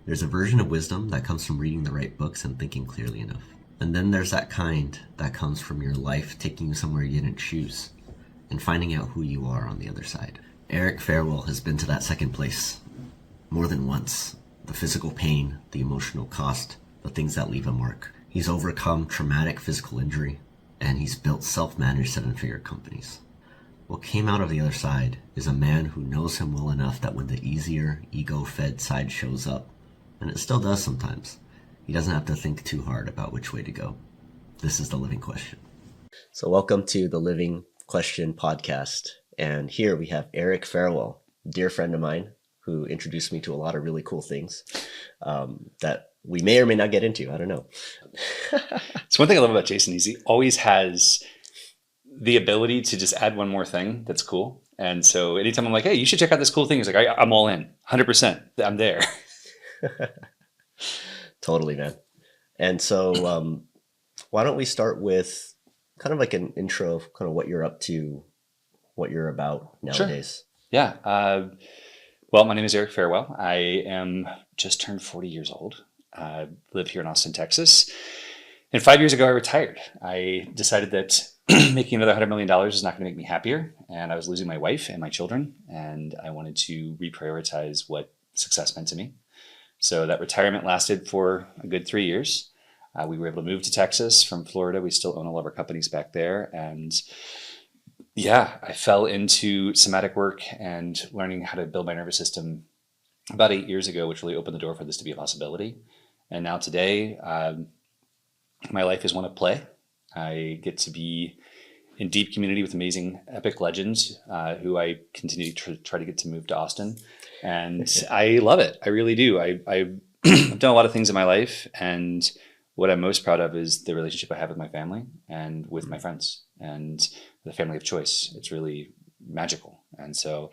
There's a version of wisdom that comes from reading the right books and thinking clearly enough. And then there's that kind that comes from your life taking you somewhere you didn't choose and finding out who you are on the other side. Eric Farewell has been to that second place more than once. The physical pain, the emotional cost, the things that leave a mark. He's overcome traumatic physical injury, and he's built self-managed seven-figure companies. What came out of the other side is a man who knows him well enough that when the easier, ego-fed side shows up, and it still does sometimes, he doesn't have to think too hard about which way to go. This is The Living Question. So welcome to the Living Question podcast. And here we have Eric Farewell, a dear friend of mine who introduced me to a lot of really cool things that we may or may not get into. I don't know. So one thing I love about Jason is he always has the ability to just add one more thing that's cool. And so anytime I'm like, hey, you should check out this cool thing, he's like, I'm all in, 100%. I'm there. Totally, man. And so why don't we start with kind of like an intro of kind of what you're up to, what you're about nowadays. Sure. Yeah. Well, my name is Eric Farewell. I am just turned 40 years old. I live here in Austin, Texas. And 5 years ago, I retired. I decided that making another $100 million is not going to make me happier. And I was losing my wife and my children. And I wanted to reprioritize what success meant to me. So that retirement lasted for a good 3 years. We were able to move to Texas from Florida. We still own all of our companies back there. And yeah, I fell into somatic work and learning how to build my nervous system about 8 years ago, which really opened the door for this to be a possibility. And now today, my life is one of play. I get to be in deep community with amazing epic legends who I continue to try to get to move to Austin. And I love it. I really do. I've done a lot of things in my life. And what I'm most proud of is the relationship I have with my family and with my friends and the family of choice. It's really magical. And so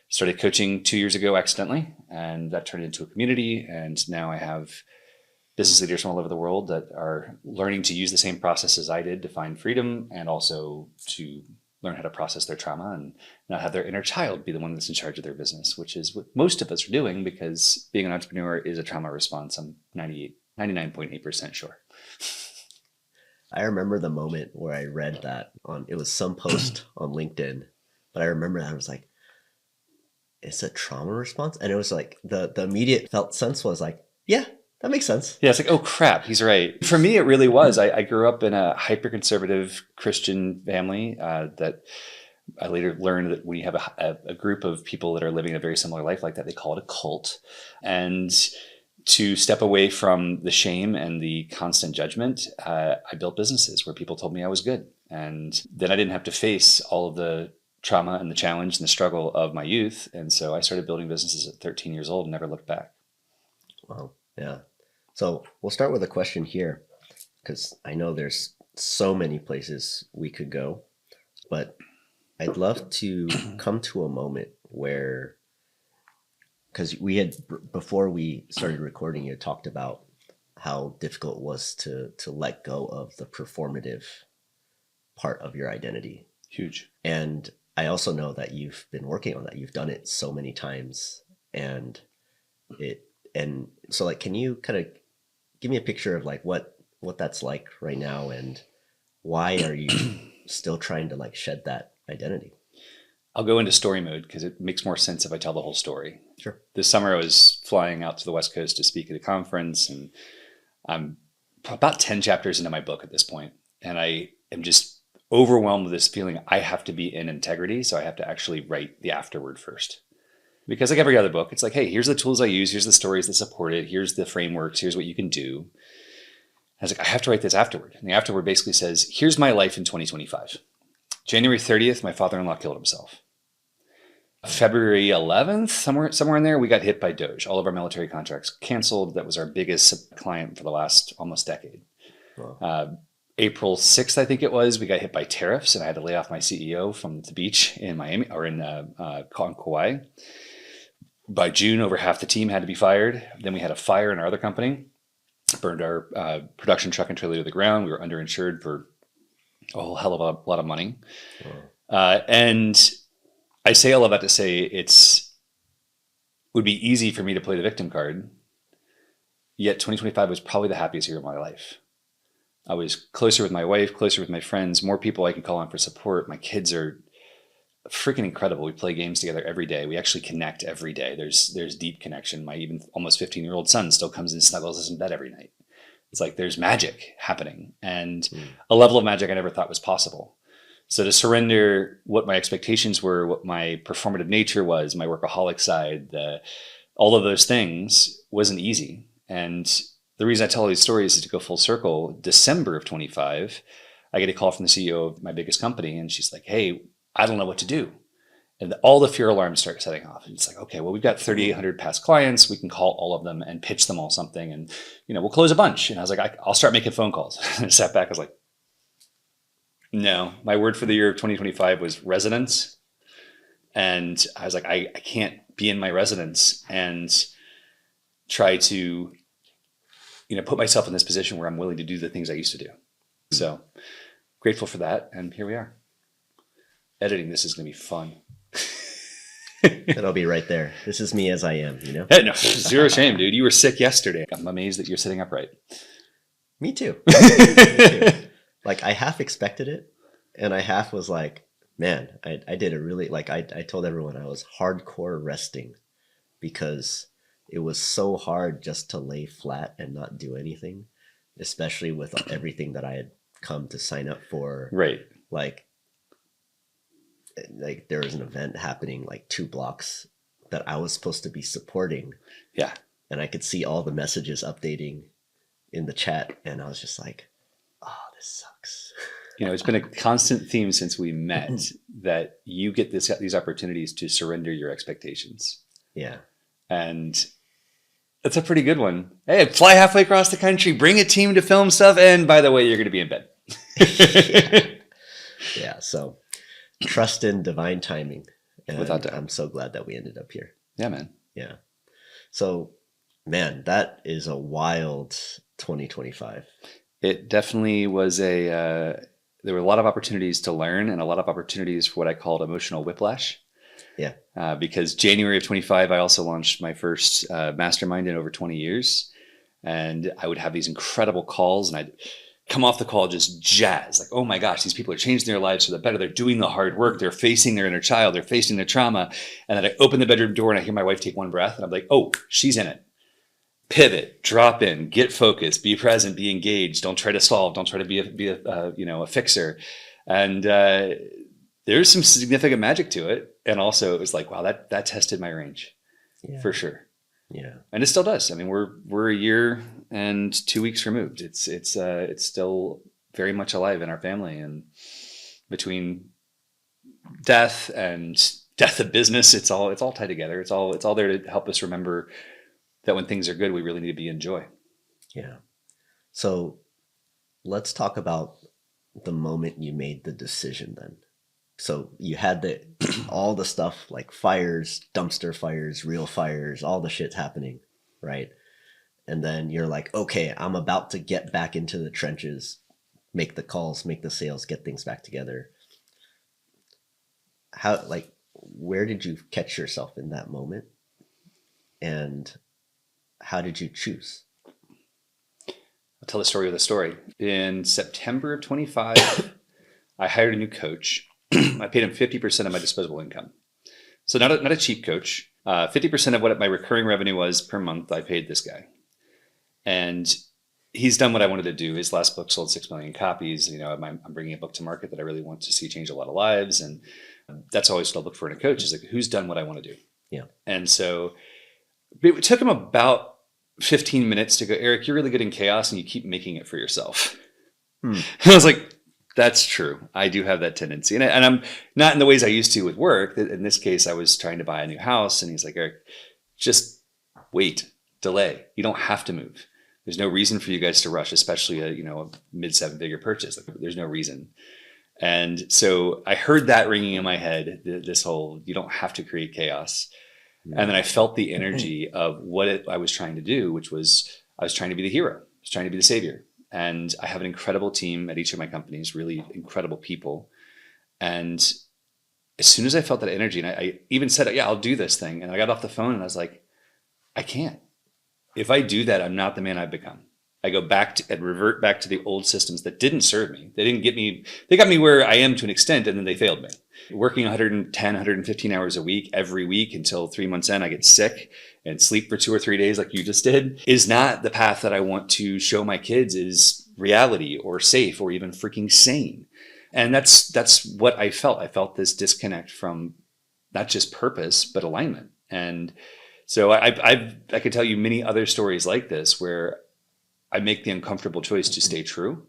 started coaching 2 years ago accidentally, and that turned into a community. And now I have business leaders from all over the world that are learning to use the same processes I did to find freedom and also to learn how to process their trauma and not have their inner child be the one that's in charge of their business, which is what most of us are doing because being an entrepreneur is a trauma response. I'm 99.8% sure. I remember the moment where I read that it was some post on LinkedIn, but I remember that I was like, it's a trauma response. And it was like the immediate felt sense was like, yeah, that makes sense. Yeah, it's like, oh crap, he's right. For me, it really was. I grew up in a hyper-conservative Christian family that I later learned that when you have a group of people that are living a very similar life like that, they call it a cult. And to step away from the shame and the constant judgment, I built businesses where people told me I was good. And then I didn't have to face all of the trauma and the challenge and the struggle of my youth. And so I started building businesses at 13 years old and never looked back. Wow. Yeah. So we'll start with a question here because I know there's so many places we could go, but I'd love to come to a moment where, because we had, before we started recording, you talked about how difficult it was to let go of the performative part of your identity. Huge. And I also know that you've been working on that. You've done it so many times. And so like, can you kind of give me a picture of like what that's like right now and why are you still trying to like shed that identity? I'll go into story mode because it makes more sense if I tell the whole story. Sure. This summer I was flying out to the West Coast to speak at a conference, and I'm about 10 chapters into my book at this point. And I am just overwhelmed with this feeling I have to be in integrity. So I have to actually write the afterword first. Because like every other book, it's like, hey, here's the tools I use. Here's the stories that support it. Here's the frameworks. Here's what you can do. I was like, I have to write this afterward. And the afterword basically says, here's my life in 2025. January 30th, my father-in-law killed himself. February 11th, somewhere in there, we got hit by Doge. All of our military contracts canceled. That was our biggest client for the last almost decade. Wow. April 6th, I think it was, we got hit by tariffs and I had to lay off my CEO from the beach in Miami or in Kauai. By June, over half the team had to be fired. Then we had a fire in our other company, burned our production truck and trailer to the ground. We were underinsured for a whole hell of a lot of money. Wow. And I say all of that to say would be easy for me to play the victim card Yet 2025 was probably the happiest year of my life. I was closer with my wife, closer with my friends, more people I can call on for support. My kids are freaking incredible. We play games together every day. We actually connect every day. There's deep connection. My even almost 15-year-old son still comes and snuggles us in bed every night. It's like there's magic happening, and a level of magic I never thought was possible. So to surrender what my expectations were, what my performative nature was, my workaholic side, all of those things wasn't easy. And the reason I tell all these stories is to go full circle. December of 25, I get a call from the CEO of my biggest company, and she's like, "Hey, I don't know what to do." And all the fear alarms start setting off. And it's like, okay, well, we've got 3,800 past clients. We can call all of them and pitch them all something. And, we'll close a bunch. And I was like, I'll start making phone calls. And I sat back. I was like, no, my word for the year of 2025 was residence. And I was like, I can't be in my residence and try to, put myself in this position where I'm willing to do the things I used to do. So grateful for that. And here we are. Editing this is going to be fun. It'll be right there. This is me as I am, Hey, no, zero shame, dude. You were sick yesterday. I'm amazed that you're sitting upright. Me too. Me too. Like, I half expected it, and I half was like, man, I did a really, like, I told everyone I was hardcore resting because it was so hard just to lay flat and not do anything, especially with everything that I had come to sign up for. Right. Like there was an event happening like 2 blocks that I was supposed to be supporting. Yeah. And I could see all the messages updating in the chat. And I was just like, oh, this sucks. It's been a constant theme since we met that you get these opportunities to surrender your expectations. Yeah. And that's a pretty good one. Hey, fly halfway across the country, bring a team to film stuff. And by the way, you're going to be in bed. Yeah. So trust in divine timing. And Without doubt. I'm so glad that we ended up here. Yeah, man. Yeah. So, man, that is a wild 2025. It definitely was there were a lot of opportunities to learn and a lot of opportunities for what I called emotional whiplash. Yeah. Because January of 25, I also launched my first mastermind in over 20 years. And I would have these incredible calls, and I'd come off the call just jazzed, like, oh my gosh, these people are changing their lives for the better. They're doing the hard work. They're facing their inner child. They're facing their trauma. And then I open the bedroom door and I hear my wife take one breath, and I'm like, oh, she's in it. Pivot, drop in, get focused, be present, be engaged. Don't try to solve. Don't try to be a fixer. And there's some significant magic to it. And also it was like, wow, that tested my range. Yeah. For sure. Yeah. And it still does. I mean, we're a year and 2 weeks removed. It's still very much alive in our family, and between death and death of business, it's all tied together. It's all there to help us remember that when things are good, we really need to be in joy. Yeah. So let's talk about the moment you made the decision then. So you had all the stuff like fires, dumpster fires, real fires, all the shit's happening, right? And then you're like, okay, I'm about to get back into the trenches, make the calls, make the sales, get things back together. Where did you catch yourself in that moment? And how did you choose? I'll tell the story of the story. In September of 25, I hired a new coach. I paid him 50% of my disposable income. So not a cheap coach. 50% of what my recurring revenue was per month, I paid this guy. And he's done what I wanted to do. His last book sold 6 million copies. I'm bringing a book to market that I really want to see change a lot of lives. And that's always what I look for in a coach, is like, who's done what I want to do? Yeah. And so it took him about 15 minutes to go, Eric, you're really good in chaos and you keep making it for yourself. And I was like, that's true. I do have that tendency. And I'm not in the ways I used to with work. In this case, I was trying to buy a new house, and he's like, Eric, just wait, delay. You don't have to move. There's no reason for you guys to rush, especially a mid 7-figure purchase. There's no reason. And so I heard that ringing in my head, this whole, you don't have to create chaos. And then I felt the energy of what I was trying to do, which was I was trying to be the hero. I was trying to be the savior. And I have an incredible team at each of my companies, really incredible people. And as soon as I felt that energy, and I even said, yeah, I'll do this thing. And I got off the phone and I was like, I can't. if I do that, I'm not the man I've become. I go back to and revert back to the old systems that didn't serve me. They didn't get me, they got me where I am to an extent, and then they failed me. Working 110, 115 hours a week every week until 3 months in, I get sick and sleep for 2 or 3 days like you just did is not the path that I want to show my kids is reality or safe or even freaking sane. And that's what I felt. I felt this disconnect from not just purpose, but alignment. And so I could tell you many other stories like this where I make the uncomfortable choice to stay true,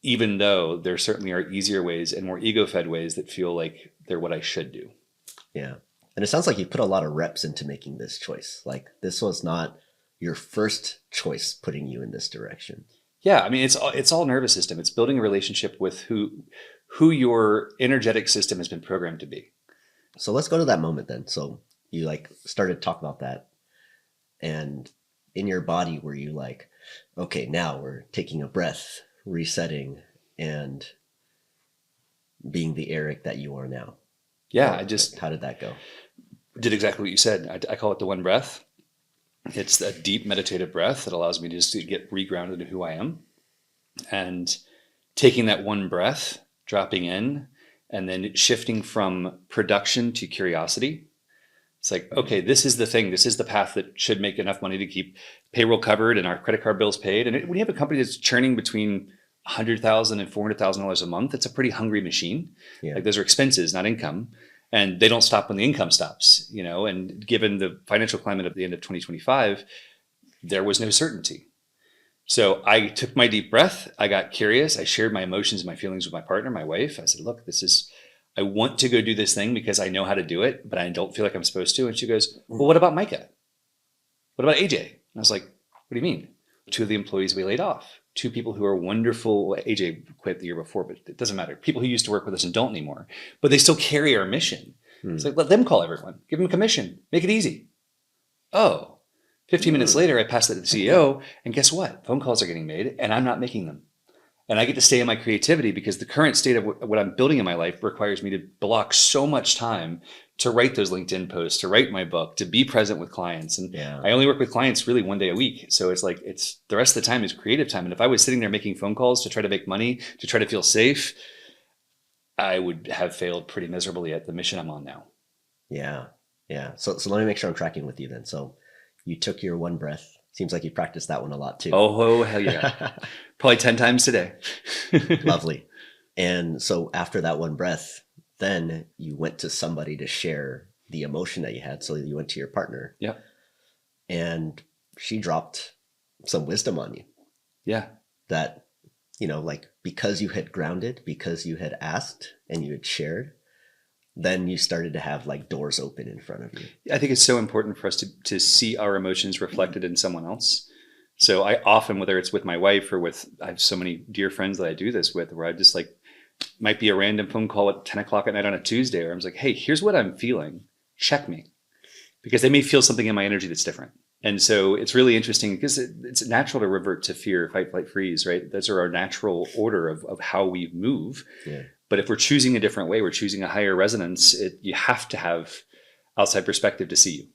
even though there certainly are easier ways and more ego-fed ways that feel like they're what I should do. Yeah. And it sounds like you put a lot of reps into making this choice. Like this was not your first choice putting you in this direction. Yeah. I mean, it's all nervous system. It's building a relationship with who your energetic system has been programmed to be. So let's go to that moment then. So you like started to talk about that, and in your body were you like, okay, now we're taking a breath, resetting, and being the Eric that you are now? Yeah. How did that go? Did exactly what you said. I call it the one breath. It's a deep meditative breath that allows me to just to get regrounded to who I am, and taking that one breath, dropping in, and then shifting from production to curiosity. It's like, okay, this is the thing. This is the path that should make enough money to keep payroll covered and our credit card bills paid. And when you have a company that's churning between $100,000 and $400,000 a month, it's a pretty hungry machine. Yeah. Like those are expenses, not income. And they don't stop when the income stops, you know, and given the financial climate at the end of 2025, there was no certainty. So I took my deep breath. I got curious. I shared my emotions and my feelings with my partner, my wife. I said, look, I want to go do this thing because I know how to do it, but I don't feel like I'm supposed to. And she goes, well, what about Micah? What about AJ? And I was like, what do you mean? 2 of the employees we laid off, 2 people who are wonderful. Well, AJ quit the year before, but it doesn't matter. People who used to work with us and don't anymore, but they still carry our mission. It's like, let them call everyone, give them a commission, make it easy. Oh, 15 minutes later, I passed that to the CEO, and guess what? Phone calls are getting made and I'm not making them. And I get to stay in my creativity because the current state of what I'm building in my life requires me to block so much time to write those LinkedIn posts, to write my book, to be present with clients. And I only work with clients really 1 day a week. So it's like, the rest of the time is creative time. And if I was sitting there making phone calls to try to make money, to try to feel safe, I would have failed pretty miserably at the mission I'm on now. Yeah. Yeah. So let me make sure I'm tracking with you then. So you took your one breath. Seems like you practiced that one a lot too. Oh, hell yeah. Probably 10 times today. Lovely. And so after that one breath, then you went to somebody to share the emotion that you had. So you went to your partner. Yeah. And she dropped some wisdom on you. Yeah. That, like because you had grounded, because you had asked and you had shared, then you started to have like doors open in front of you. I think it's so important for us to see our emotions reflected in someone else. So I often, whether it's with my wife or I have so many dear friends that I do this with, where I just like, might be a random phone call at 10 o'clock at night on a Tuesday, where I'm like, hey, here's what I'm feeling. Check me. Because they may feel something in my energy that's different. And so it's really interesting because it's natural to revert to fear, fight, flight, freeze, right? Those are our natural order of how we move. Yeah. But if we're choosing a different way, we're choosing a higher resonance, you have to have outside perspective to see you.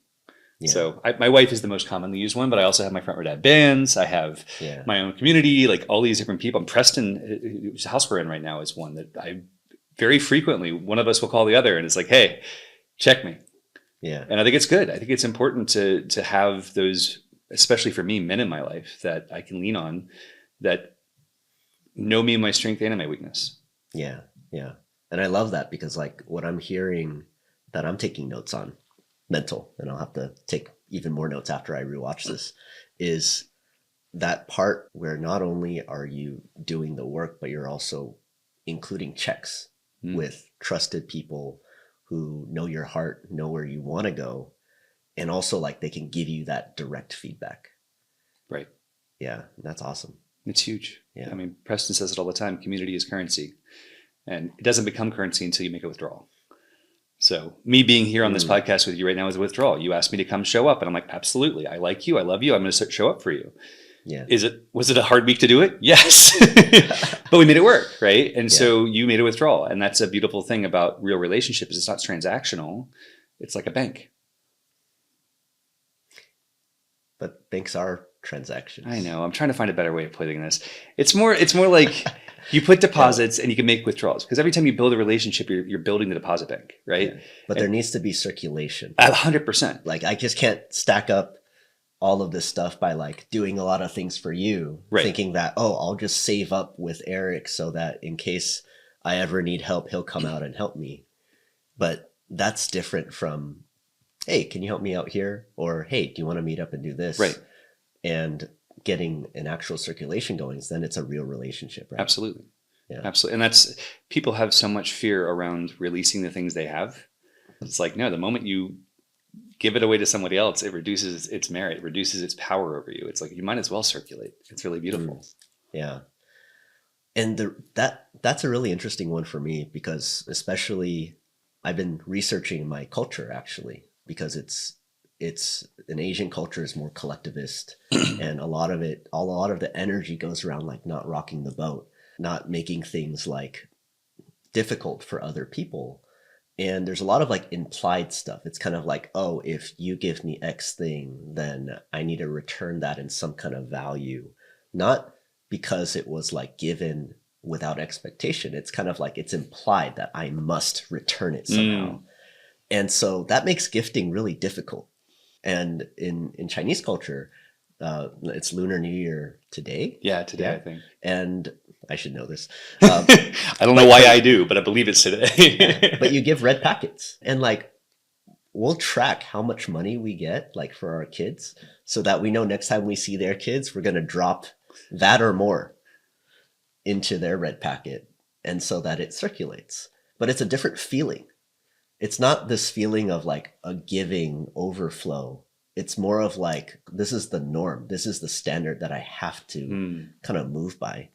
Yeah. So my wife is the most commonly used one, but I also have my front row dad bands. I have my own community, like all these different people. Preston, whose house we're in right now, is one that I very frequently, one of us will call the other and it's like, hey, check me. Yeah. And I think it's good. I think it's important to have those, especially for me, men in my life that I can lean on that know me and my strength and my weakness. Yeah. Yeah. And I love that because like what I'm hearing that I'm taking notes on mental, and I'll have to take even more notes after I rewatch this, is that part where not only are you doing the work, but you're also including checks with trusted people who know your heart, know where you want to go. And also like they can give you that direct feedback. Right. Yeah. That's awesome. It's huge. Yeah. I mean, Preston says it all the time. Community is currency. And it doesn't become currency until you make a withdrawal. So me being here on this podcast with you right now is a withdrawal. You asked me to come show up and I'm like, absolutely. I like you. I love you. I'm going to show up for you. Yeah. Was it a hard week to do it? Yes. But we made it work. Right. And so you made a withdrawal. And that's a beautiful thing about real relationships. It's not transactional. It's like a bank. But banks are transactions. I know. I'm trying to find a better way of putting this. It's more like you put deposits and you can make withdrawals, because every time you build a relationship, you're building the deposit bank, right? Yeah. But there needs to be circulation. 100%. Like I just can't stack up all of this stuff by like doing a lot of things for you, Right. thinking that, oh, I'll just save up with Eric so that in case I ever need help, he'll come out and help me. But that's different from, hey, can you help me out here? Or, hey, do you want to meet up and do this? Right. And getting an actual circulation going, then it's a real relationship, right? Absolutely. Yeah. Absolutely. And that's, people have so much fear around releasing the things they have. It's like, no, the moment you give it away to somebody else, it reduces its merit, reduces its power over you. It's like, you might as well circulate. It's really beautiful. Yeah. And that's a really interesting one for me, because especially I've been researching my culture actually, because it's an Asian culture is more collectivist and a lot of the energy goes around like not rocking the boat, not making things like difficult for other people. And there's a lot of like implied stuff. It's kind of like, oh, if you give me X thing, then I need to return that in some kind of value. Not because it was like given without expectation. It's kind of like it's implied that I must return it somehow. And so that makes gifting really difficult. And in Chinese culture, it's Lunar New Year today. Yeah, today, I think. And I should know this. I don't know why I do, but I believe it's today. But you give red packets, and like we'll track how much money we get like for our kids, so that we know next time we see their kids, we're going to drop that or more into their red packet, and so that it circulates. But it's a different feeling. It's not this feeling of like a giving overflow. It's more of like, this is the norm. This is the standard that I have to kind of move by.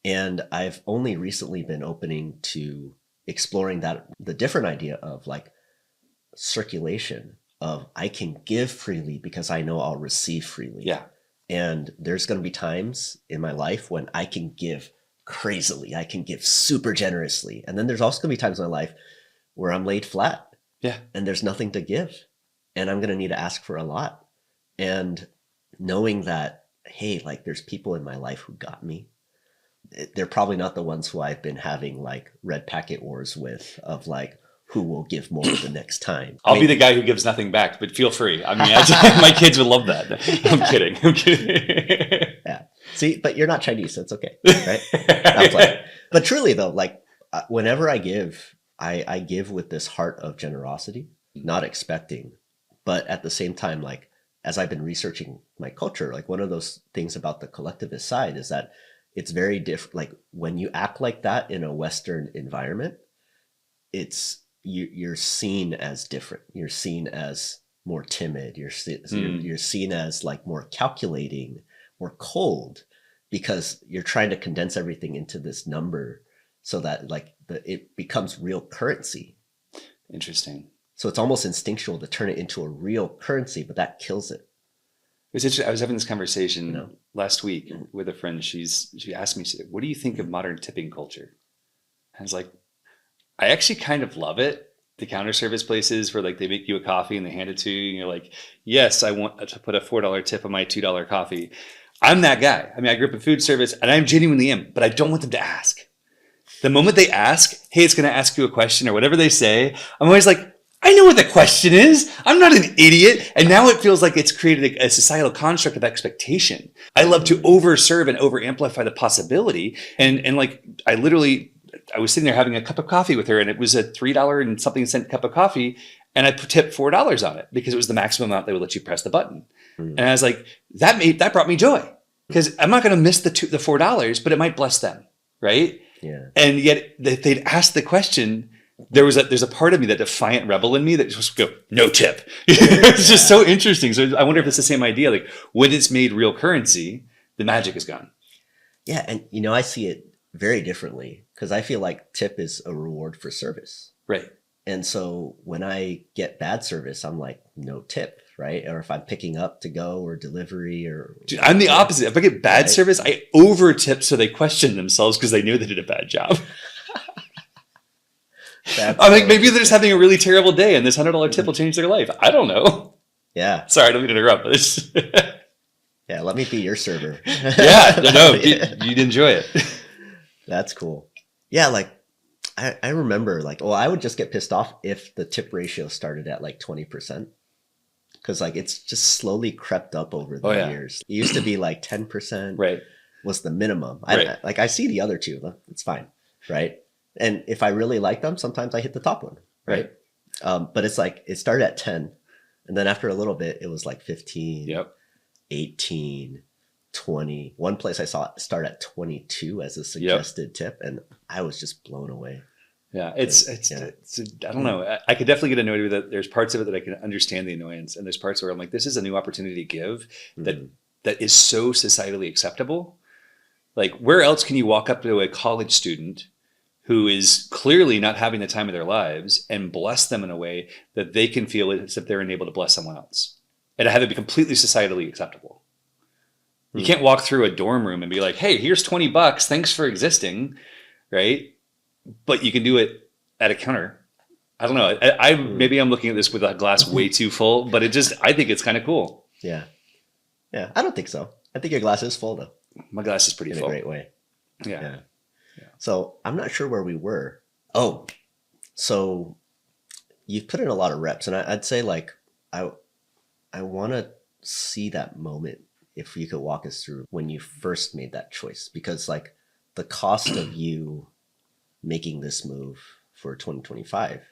And I've only recently been opening to exploring the different idea of like circulation, of I can give freely because I know I'll receive freely. Yeah. And there's going to be times in my life when I can give crazily. I can give super generously. And then there's also going to be times in my life where I'm laid flat. Yeah. And there's nothing to give. And I'm going to need to ask for a lot. And knowing that, hey, like there's people in my life who got me. They're probably not the ones who I've been having like red packet wars with, of like who will give more the next time. I'll be the guy who gives nothing back, but feel free. I mean, my kids would love that. I'm kidding. Yeah. See, but you're not Chinese, so it's okay, right? Not playing. But truly though, like whenever I give, I give with this heart of generosity, not expecting, but at the same time, like as I've been researching my culture, like one of those things about the collectivist side is that it's very different. Like when you act like that in a Western environment, you're seen as different. You're seen as more timid. You're seen as like more calculating, more cold, because you're trying to condense everything into this number so that like it becomes real currency. Interesting. So it's almost instinctual to turn it into a real currency, but that kills it. It's interesting. I was having this conversation last week with a friend. She asked me, she said, "What do you think of modern tipping culture?" I was like, I actually kind of love it. The counter service places where like they make you a coffee and they hand it to you and you're like, yes, I want to put a $4 tip on my $2 coffee. I'm that guy. I mean, I grew up in food service and I genuinely am, but I don't want them to ask. The moment they ask, hey, it's going to ask you a question or whatever they say, I'm always like, I know what the question is. I'm not an idiot. And now it feels like it's created a societal construct of expectation. I love to overserve and over amplify the possibility. And like, I was sitting there having a cup of coffee with her and it was a $3 and something cent cup of coffee. And I tipped $4 on it because it was the maximum amount they would let you press the button. And I was like, that brought me joy, because I'm not going to miss the $4, but it might bless them. Right. Yeah. And yet if they'd asked the question, there's a part of me, that defiant rebel in me, that just go, no tip. It's just so interesting. So I wonder if it's the same idea. Like when it's made real currency, the magic is gone. Yeah. And, I see it very differently, because I feel like tip is a reward for service. Right. And so when I get bad service, I'm like, no tip, right? Or if I'm picking up to go or delivery or... Dude, I'm the opposite. If I get bad service, I over tip so they question themselves because they knew they did a bad job. I'm like, maybe they're just having a really terrible day and this $100 tip will change their life. I don't know. Yeah. Sorry, I don't mean to interrupt. But Yeah, let me be your server. Yeah, no, you'd enjoy it. That's cool. Yeah, like I remember like, well, I would just get pissed off if the tip ratio started at like 20%. Because like it's just slowly crept up over the years. It used to be like 10% Right. was the minimum. Right. I see the other two. It's fine. Right. And if I really like them, sometimes I hit the top one. Right. But it's like it started at 10. And then after a little bit, it was like 15, 18, 20. One place I saw it start at 22 as a suggested tip. And I was just blown away. Yeah, it's I don't know. I could definitely get annoyed with it. There's parts of it that I can understand the annoyance, and there's parts where I'm like, this is a new opportunity to give that is so societally acceptable. Like, where else can you walk up to a college student who is clearly not having the time of their lives and bless them in a way that they can feel as if they're enabled to bless someone else, and have it be completely societally acceptable? You can't walk through a dorm room and be like, hey, here's $20. Thanks for existing. Right. But you can do it at a counter. I don't know. Maybe I'm looking at this with a glass way too full, but I think it's kind of cool. Yeah. Yeah. I don't think so. I think your glass is full though. My glass is pretty full. In a great way. Yeah. So I'm not sure where we were. Oh, so you've put in a lot of reps, and I'd say like, I want to see that moment. If you could walk us through when you first made that choice, because like the cost of you making this move for 2025,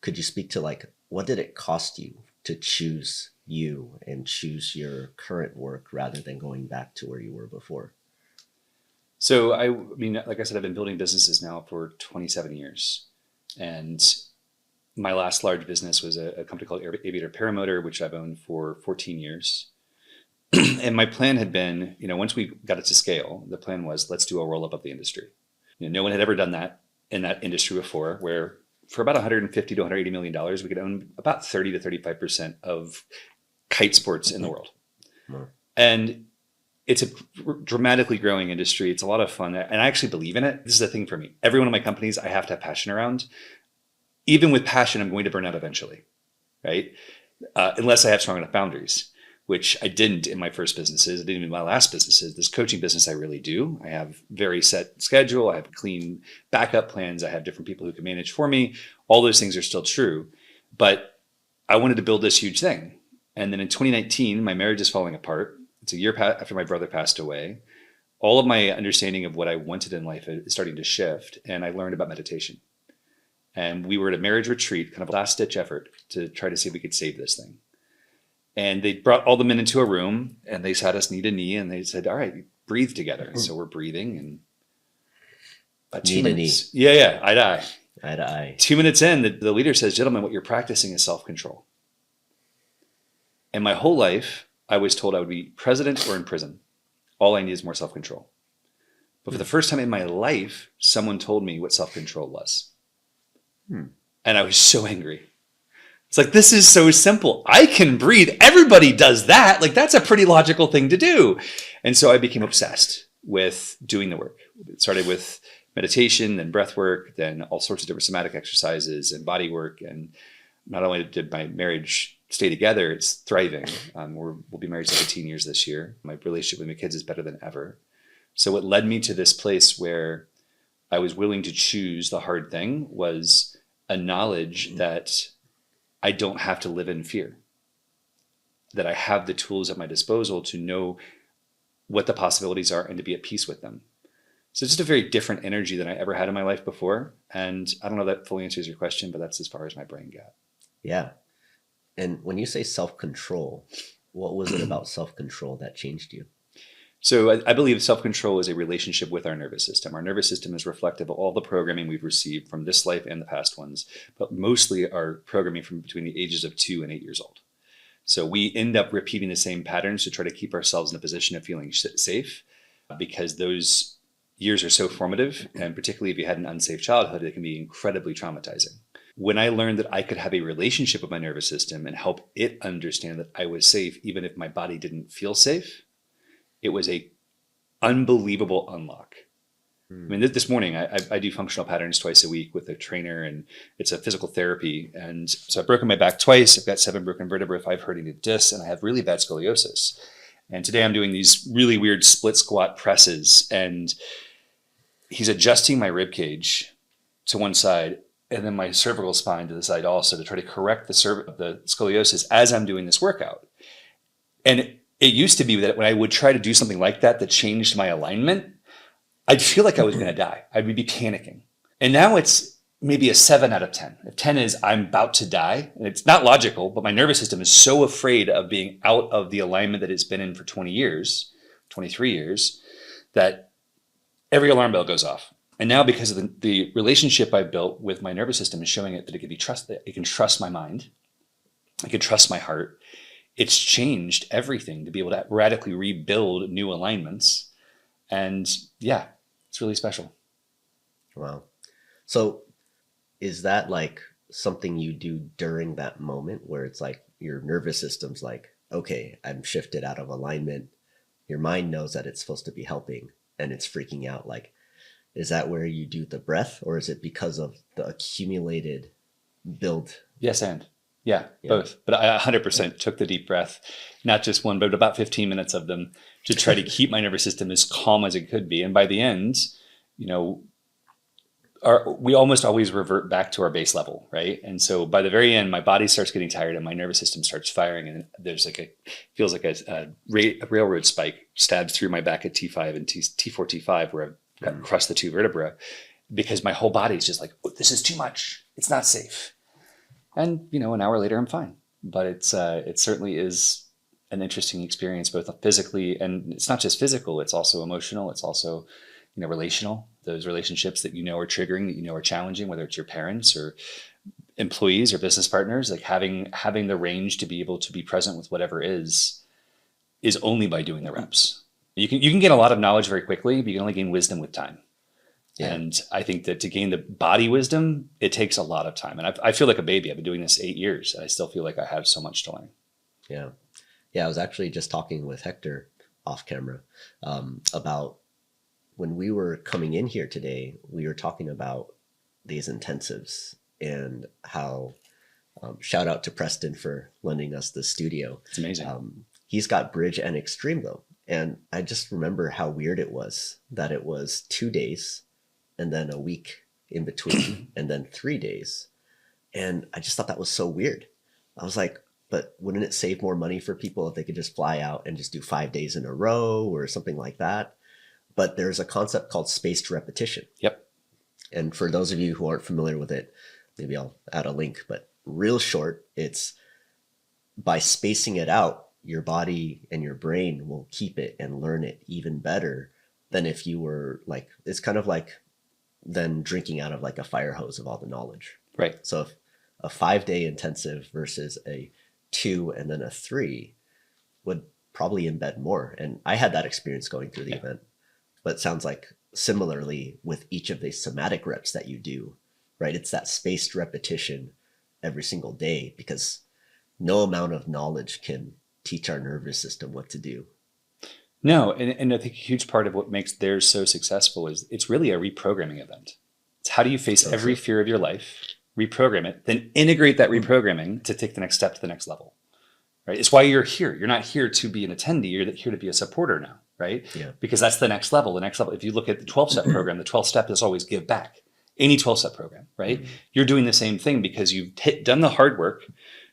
could you speak to like, what did it cost you to choose you and choose your current work rather than going back to where you were before? So, I mean, like I said, I've been building businesses now for 27 years. And my last large business was a company called Aviator Paramotor, which I've owned for 14 years. And my plan had been, once we got it to scale, the plan was, let's do a roll up of the industry. No one had ever done that in that industry before, where for about $150 to $180 million, we could own about 30 to 35% of kite sports in the world. Wow. And it's a dramatically growing industry. It's a lot of fun. And I actually believe in it. This is the thing for me. Every one of my companies, I have to have passion around. Even with passion, I'm going to burn out eventually, right? Unless I have strong enough boundaries, which I didn't in my first businesses. I didn't in my last businesses. This coaching business, I really do. I have very set schedule. I have clean backup plans. I have different people who can manage for me. All those things are still true. But I wanted to build this huge thing. And then in 2019, my marriage is falling apart. It's a year after my brother passed away. All of my understanding of what I wanted in life is starting to shift. And I learned about meditation. And we were at a marriage retreat, kind of a last ditch effort to try to see if we could save this thing. And they brought all the men into a room and they sat us knee to knee and they said, all right, breathe together. And so we're breathing and about 2 minutes. Knee. Yeah. Eye to eye. Eye to eye. 2 minutes in, the leader says, gentlemen, what you're practicing is self-control. And my whole life, I was told I would be president or in prison. All I need is more self-control. But for the first time in my life, someone told me what self-control was. And I was so angry. It's like, this is so simple. I can breathe. Everybody does that. Like, that's a pretty logical thing to do. And so I became obsessed with doing the work. It started with meditation, then breath work, then all sorts of different somatic exercises and body work. And not only did my marriage stay together, it's thriving. We'll be married 17 years this year. My relationship with my kids is better than ever. So what led me to this place where I was willing to choose the hard thing was a knowledge that I don't have to live in fear, that I have the tools at my disposal to know what the possibilities are and to be at peace with them. So it's just a very different energy than I ever had in my life before. And I don't know if that fully answers your question, but that's as far as my brain got. Yeah. And when you say self-control, what was it about self-control that changed you? So I believe self-control is a relationship with our nervous system. Our nervous system is reflective of all the programming we've received from this life and the past ones, but mostly our programming from between the ages of 2 and 8 years old. So we end up repeating the same patterns to try to keep ourselves in a position of feeling safe, because those years are so formative, and particularly if you had an unsafe childhood, it can be incredibly traumatizing. When I learned that I could have a relationship with my nervous system and help it understand that I was safe, even if my body didn't feel safe, it was a unbelievable unlock. I mean, this morning I do functional patterns twice a week with a trainer, and it's a physical therapy. And so I've broken my back twice. I've got 7 broken vertebrae, 5 herniated discs, and I have really bad scoliosis. And today I'm doing these really weird split squat presses, and he's adjusting my rib cage to one side and then my cervical spine to the side also, to try to correct the scoliosis as I'm doing this workout. And it used to be that when I would try to do something like that changed my alignment, I'd feel like I was going to die. I would be panicking. And now it's maybe a 7 out of 10. If 10 is I'm about to die, and it's not logical, but my nervous system is so afraid of being out of the alignment that it's been in for 20 years, 23 years, that every alarm bell goes off. And now, because of the relationship I built with my nervous system, is showing it that it can be trusted. It can trust my mind. It can trust my heart. It's changed everything to be able to radically rebuild new alignments. And yeah, it's really special. Wow. So is that like something you do during that moment where it's like your nervous system's like, okay, I'm shifted out of alignment. Your mind knows that it's supposed to be helping and it's freaking out. Like, is that where you do the breath, or is it because of the accumulated build? Yes, and yeah, both. But I 100% took the deep breath, not just one, but about 15 minutes of them, to try to keep my nervous system as calm as it could be. And by the end, you know, we almost always revert back to our base level, right? And so by the very end, my body starts getting tired and my nervous system starts firing, and there's like feels like a railroad spike stabs through my back at T5 and T4, T5, where I've got across the 2 vertebrae, because my whole body is just like, oh, this is too much. It's not safe. And, you know, an hour later, I'm fine. But it certainly is an interesting experience, both physically, and it's not just physical, it's also emotional. It's also, you know, relational. Those relationships that you know are triggering, that you know are challenging, whether it's your parents or employees or business partners, like having the range to be able to be present with whatever is only by doing the reps. You can gain a lot of knowledge very quickly, but you can only gain wisdom with time. Yeah. And I think that to gain the body wisdom, it takes a lot of time. And I feel like a baby. I've been doing this 8 years, and I still feel like I have so much to learn. Yeah. Yeah. I was actually just talking with Hector off camera about when we were coming in here today, we were talking about these intensives and how, shout out to Preston for lending us the studio. It's amazing. He's got Bridge and Extreme though. And I just remember how weird it was that it was 2 days and then a week in between and then 3 days. And I just thought that was so weird. I was like, but wouldn't it save more money for people if they could just fly out and just do 5 days in a row or something like that? But there's a concept called spaced repetition. Yep. And for those of you who aren't familiar with it, maybe I'll add a link, but real short, it's by spacing it out, your body and your brain will keep it and learn it even better than if you were like, it's kind of like then drinking out of like a fire hose of all the knowledge. Right. So if a 5-day intensive versus a 2 and then a 3 would probably embed more. And I had that experience going through the event, but it sounds like similarly with each of the somatic reps that you do, right? It's that spaced repetition every single day, because no amount of knowledge can teach our nervous system what to do. No, and I think a huge part of what makes theirs so successful is it's really a reprogramming event. It's how do you face every fear of your life, reprogram it, then integrate that reprogramming to take the next step to the next level, right? It's why you're here. You're not here to be an attendee. You're here to be a supporter now, right? Yeah. Because that's the next level. The next level, if you look at the 12-step program, the 12th step is always give back. Any 12-step program, right? Mm-hmm. You're doing the same thing because you've done the hard work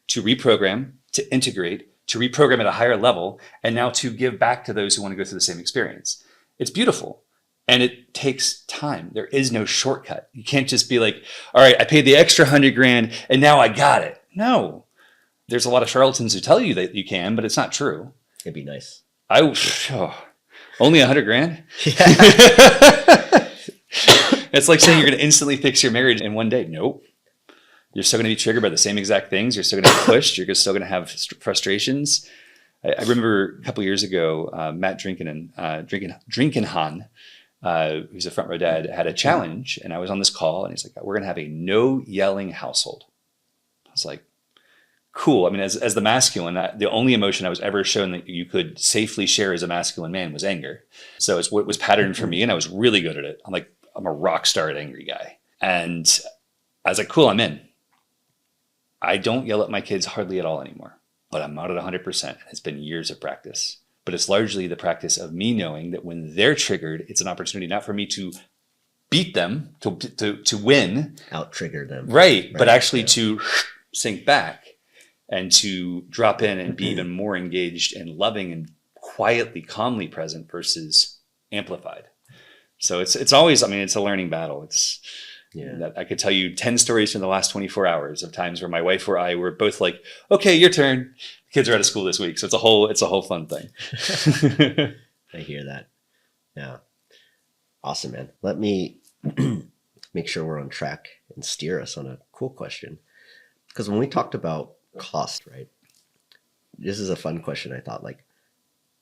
to reprogram, to integrate, to reprogram at a higher level, and now to give back to those who want to go through the same experience. It's beautiful. And it takes time. There is no shortcut. You can't just be like, all right, I paid the extra $100,000 and now I got it. No, there's a lot of charlatans who tell you that you can, but it's not true. It'd be nice. Only $100,000? Yeah. It's like saying you're going to instantly fix your marriage in one day. Nope. You're still going to be triggered by the same exact things. You're still going to be pushed. You're still going to have frustrations. I remember a couple of years ago, Matt Drinkenhan, who's a front row dad, had a challenge, and I was on this call, and he's like, "We're going to have a no yelling household." I was like, "Cool." I mean, as the masculine, the only emotion I was ever shown that you could safely share as a masculine man was anger. So it's what was patterned for me, and I was really good at it. I'm a rock star angry guy, and I was like, "Cool, I'm in." I don't yell at my kids hardly at all anymore, but I'm not at 100%. It's been years of practice. but it's largely the practice of me knowing that when they're triggered, it's an opportunity not for me to beat them, to win. Out trigger them. Right. But actually to sink back and to drop in and be even more engaged and loving and quietly, calmly present versus amplified. So it's always, I mean, it's a learning battle. It's, I could tell you 10 stories from the last 24 hours of times where my wife or I were both like, okay, your turn. The kids are out of school this week. So it's a whole fun thing. I hear that. Yeah. Awesome, man. Let me make sure we're on track and steer us on a cool question. Because when we talked about cost, right? This is a fun question. I thought, like,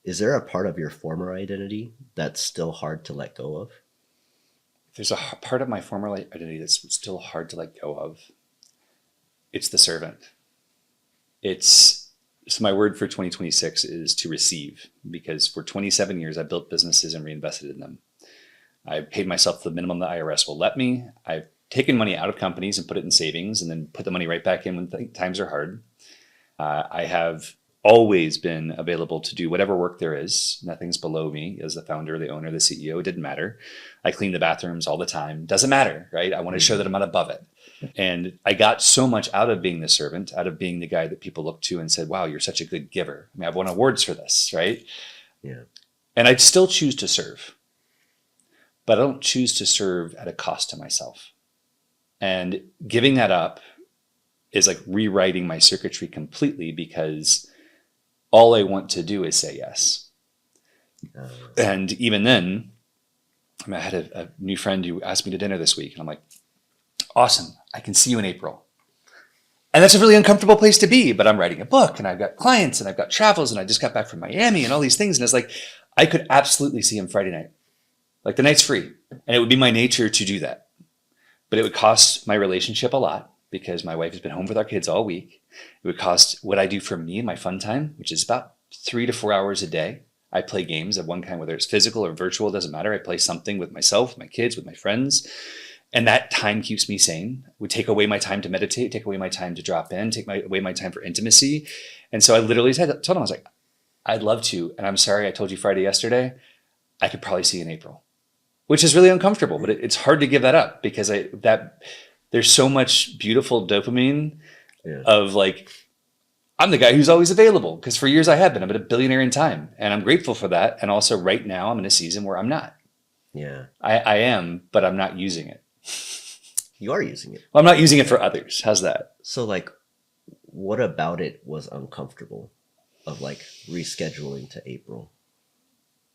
is there a part of your former identity that's still hard to let go of? There's a part of my former identity that's still hard to let go of. It's the servant. So my word for 2026 is to receive, because for 27 years, I built businesses and reinvested in them. I paid myself the minimum the IRS will let me. I've taken money out of companies and put it in savings and then put the money right back in when times are hard. I have always been available to do whatever work there is. Nothing's below me as the founder, the owner, the CEO. It didn't matter. I clean the bathrooms all the time. Doesn't matter, right? I want to show that I'm not above it. And I got so much out of being the servant, out of being the guy that people looked to and said, wow, you're such a good giver. I mean, I've won awards for this, right? Yeah. And I'd still choose to serve, but I don't choose to serve at a cost to myself. And giving that up is like rewriting my circuitry completely, because all I want to do is say yes. And even then, I mean, I had a new friend who asked me to dinner this week, and I'm like, awesome, I can see you in April. And that's a really uncomfortable place to be, but I'm writing a book and I've got clients and I've got travels and I just got back from Miami and all these things. And it's like, I could absolutely see him Friday night. Like, the night's free. And it would be my nature to do that. But it would cost my relationship a lot, because my wife has been home with our kids all week. It would cost what I do for me and my fun time, which is about 3 to 4 hours a day. I play games of one kind, whether it's physical or virtual, doesn't matter. I play something with myself, with my kids, with my friends. And that time keeps me sane. It would take away my time to meditate, take away my time to drop in, away my time for intimacy. told him, I was like, I'd love to. And I'm sorry, I told you Friday yesterday. I could probably see you in April, which is really uncomfortable, but it's hard to give that up, because there's so much beautiful dopamine of like, I'm the guy who's always available, because for years I have been. I'm a billionaire in time, and I'm grateful for that. And also right now I'm in a season where I'm not. Yeah. I am, but I'm not using it. You are using it. Well, I'm not using it for others. How's that? So, like, what about it was uncomfortable, of like rescheduling to April?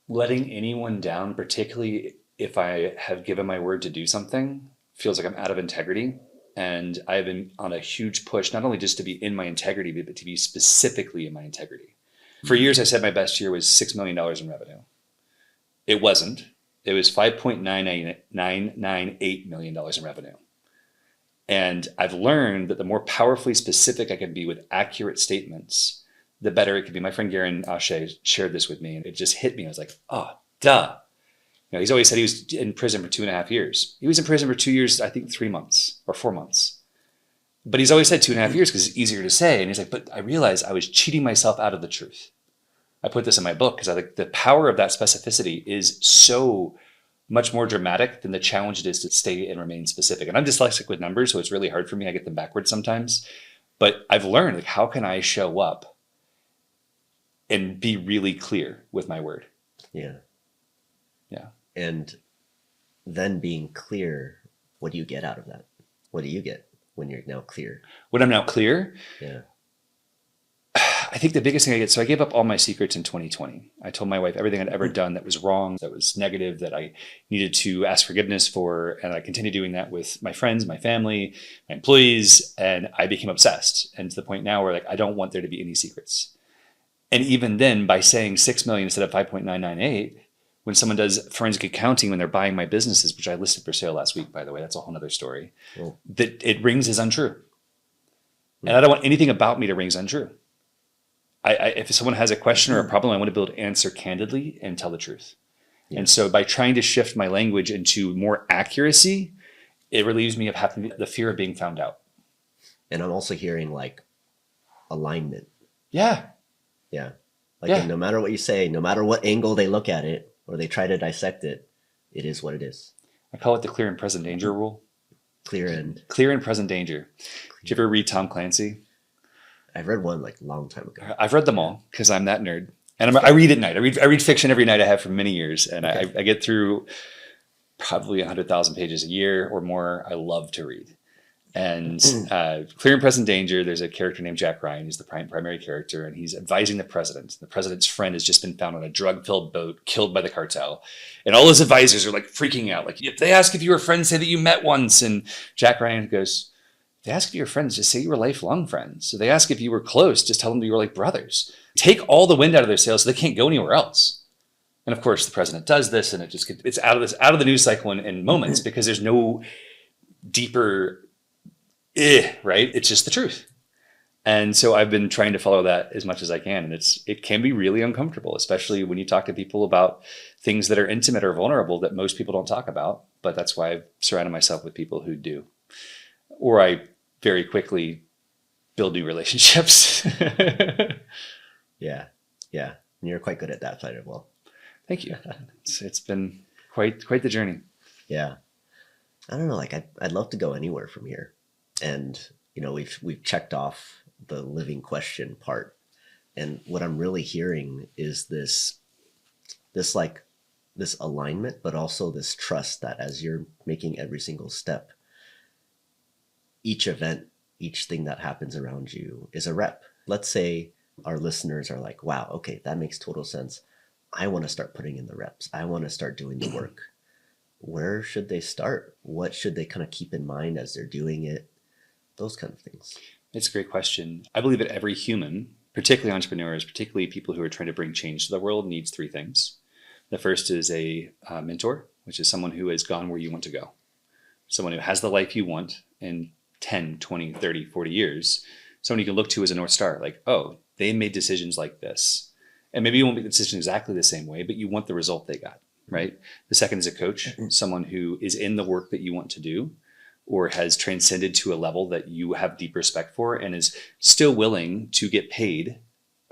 Letting anyone down, particularly if I have given my word to do something, feels like I'm out of integrity. And I've been on a huge push, not only just to be in my integrity, but to be specifically in my integrity. For years, I said my best year was $6 million in revenue. It wasn't. It was $5.998 million in revenue. And I've learned that the more powerfully specific I can be with accurate statements, the better it could be. My friend Garen Ashe shared this with me, and it just hit me. I was like, oh, duh. He's always said he was in prison for 2.5 years. He was in prison for 2 years, I think 3 months or 4 months. But he's always said 2.5 years because it's easier to say. And he's like, but I realized I was cheating myself out of the truth. I put this in my book because I think the power of that specificity is so much more dramatic than the challenge it is to stay and remain specific. And I'm dyslexic with numbers, so it's really hard for me. I get them backwards sometimes. But I've learned, like, how can I show up and be really clear with my word? Yeah. Yeah. And then being clear, what do you get out of that? What do you get when you're now clear? When I'm now clear? Yeah. I think the biggest thing I get, so I gave up all my secrets in 2020. I told my wife everything I'd ever done that was wrong, that was negative, that I needed to ask forgiveness for. And I continued doing that with my friends, my family, my employees. And I became obsessed. And to the point now where, like, I don't want there to be any secrets. And even then, by saying 6 million instead of 5.998, when someone does forensic accounting, when they're buying my businesses, which I listed for sale last week, by the way, that's a whole nother story, that it rings as untrue. And I don't want anything about me to ring as untrue. If someone has a question or a problem, I want to be able to answer candidly and tell the truth. Yeah. And so by trying to shift my language into more accuracy, it relieves me of having the fear of being found out. And I'm also hearing, like, alignment. Yeah. Yeah. Like Yeah. no matter what you say, no matter what angle they look at it or they try to dissect it, it is what it is. I call it the clear and present danger rule. Clear and Clear and present danger. Did you ever read Tom Clancy? I've read one like a long time ago. I've read them all because I'm that nerd. And I read at night. I read fiction every night. I have for many years. And Okay. I get through probably 100,000 pages a year or more. I love to read. And Clear and Present Danger, there's a character named Jack Ryan. He's the primary character, and he's advising the president. The president's friend has just been found on a drug-filled boat, killed by the cartel. And all his advisors are like freaking out. Like, if they ask if you were friends, say that you met once. And Jack Ryan goes, if they ask if you're friends, just say you were lifelong friends. So they ask if you were close, just tell them that you were like brothers. Take all the wind out of their sails so they can't go anywhere else. And of course, the president does this, and it's out of the news cycle in moments because there's no deeper right? It's just the truth. And so I've been trying to follow that as much as I can. And it can be really uncomfortable, especially when you talk to people about things that are intimate or vulnerable that most people don't talk about. But that's why I've surrounded myself with people who do. Or I very quickly build new relationships. Yeah. And you're quite good at that side as well. Thank you. It's been quite the journey. Yeah. I don't know, like I'd love to go anywhere from here. And, we've checked off the living question part. And what I'm really hearing is this alignment, but also this trust that as you're making every single step, each event, each thing that happens around you is a rep. Let's say our listeners are like, wow, okay, that makes total sense. I want to start putting in the reps. I want to start doing the work. Where should they start? What should they kind of keep in mind as they're doing it? Those kind of things. It's a great question. I believe that every human, particularly entrepreneurs, particularly people who are trying to bring change to the world, needs three things. The first is a mentor, which is someone who has gone where you want to go. Someone who has the life you want in 10, 20, 30, 40 years. Someone you can look to as a North Star. Like, oh, they made decisions like this. And maybe you won't make the decision exactly the same way, but you want the result they got, right? The second is a coach, someone who is in the work that you want to do, or has transcended to a level that you have deep respect for and is still willing to get paid,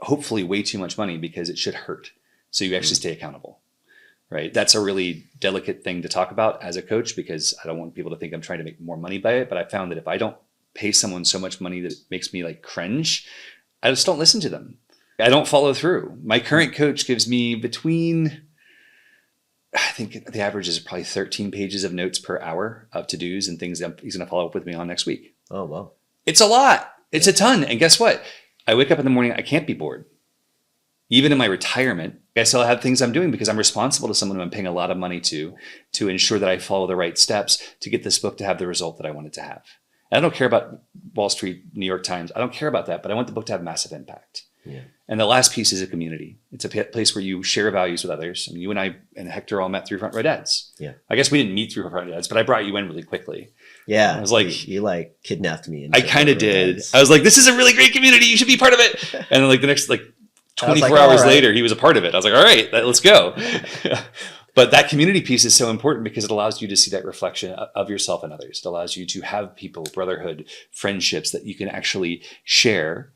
hopefully way too much money because it should hurt. So you actually stay accountable, right? That's a really delicate thing to talk about as a coach because I don't want people to think I'm trying to make more money by it. But I found that if I don't pay someone so much money that it makes me like cringe, I just don't listen to them. I don't follow through. My current coach gives me I think the average is probably 13 pages of notes per hour of to-dos and things that he's going to follow up with me on next week. Oh, wow. It's a lot. It's a ton. And guess what? I wake up in the morning, I can't be bored. Even in my retirement, I still have things I'm doing because I'm responsible to someone who I'm paying a lot of money to ensure that I follow the right steps to get this book to have the result that I want it to have. And I don't care about Wall Street, New York Times. I don't care about that, but I want the book to have massive impact. Yeah. And the last piece is a community. It's a place where you share values with others. I mean, you and I and Hector all met through Front Row Dads. Yeah. I guess we didn't meet through Front Row Dads, but I brought you in really quickly. Yeah. I was like, you like kidnapped me. I kind of did. I was like, this is a really great community. You should be part of it. And then like the next 24 hours later, he was a part of it. I was like, all right, let's go. But that community piece is so important because it allows you to see that reflection of yourself and others. It allows you to have people, brotherhood, friendships that you can actually share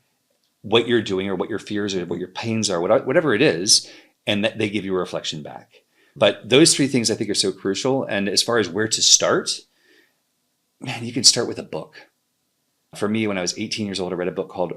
what you're doing or what your fears or what your pains are, whatever it is, and that they give you a reflection back. But those three things I think are so crucial. And as far as where to start, man, you can start with a book. For me, when I was 19 years old, I read a book called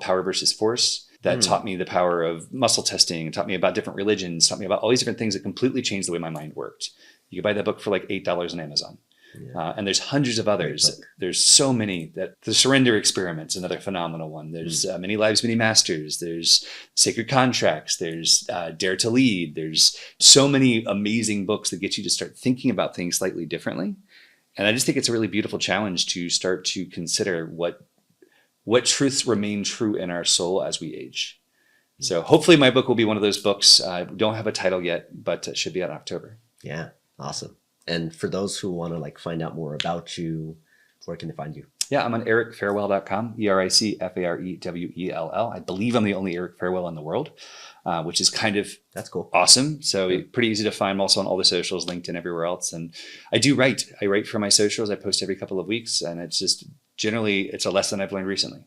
Power versus Force that taught me the power of muscle testing, taught me about different religions, taught me about all these different things that completely changed the way my mind worked. You can buy that book for like $8 on Amazon. Yeah. And there's hundreds of others. There's so many. The Surrender Experiment's another phenomenal one. There's Many Lives, Many Masters. There's Sacred Contracts. There's Dare to Lead. There's so many amazing books that get you to start thinking about things slightly differently. And I just think it's a really beautiful challenge to start to consider what truths remain true in our soul as we age. So hopefully my book will be one of those books. I don't have a title yet, but it should be out in October. Yeah, awesome. And for those who want to find out more about you, where can they find you? Yeah, I'm on ericfarewell.com, EricFarewell. I believe I'm the only Eric Farewell in the world, which is kind of that's cool, awesome. So pretty easy to find. I'm also on all the socials, LinkedIn, everywhere else. And I do write. I write for my socials. I post every couple of weeks. And it's just generally, it's a lesson I've learned recently.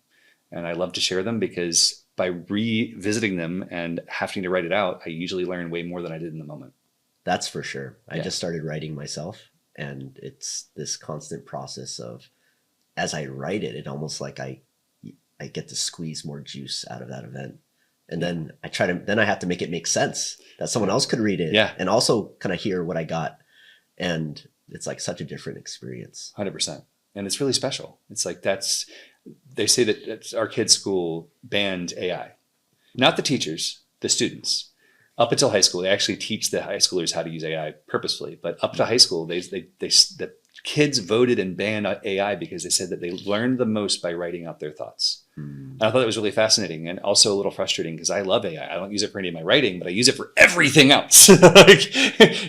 And I love to share them because by revisiting them and having to write it out, I usually learn way more than I did in the moment. That's for sure. I Yeah. just started writing myself, and it's this constant process of, as I write it, it almost like I get to squeeze more juice out of that event. And then then I have to make it make sense that someone else could read it, Yeah. and also kind of hear what I got. And it's like such a different experience. 100%. And it's really special. It's like they say that our kids' school banned AI. Not the teachers, the students. Up until high school, they actually teach the high schoolers how to use AI purposefully. But up to high school, the kids voted and banned AI because they said that they learned the most by writing out their thoughts. And I thought that was really fascinating and also a little frustrating because I love AI. I don't use it for any of my writing, but I use it for everything else. Like,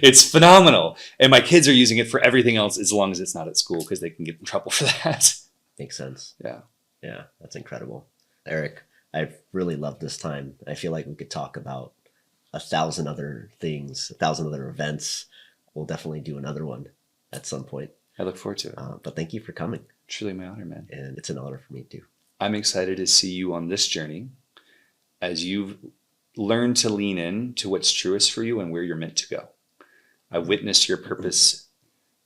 it's phenomenal. And my kids are using it for everything else as long as it's not at school because they can get in trouble for that. Makes sense. Yeah. Yeah, that's incredible. Eric, I've really loved this time. I feel like we could talk about 1,000 other things, 1,000 other events. We'll definitely do another one at some point. I look forward to it. But thank you for coming. Truly my honor, man. And it's an honor for me too. I'm excited to see you on this journey as you've learned to lean in to what's truest for you and where you're meant to go. I witnessed your purpose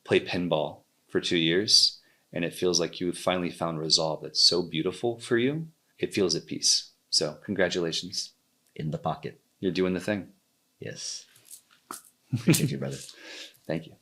play pinball for 2 years, and it feels like you've finally found resolve that's so beautiful for you. It feels at peace. So congratulations. In the pocket. You're doing the thing. Yes. Appreciate you, brother. Thank you.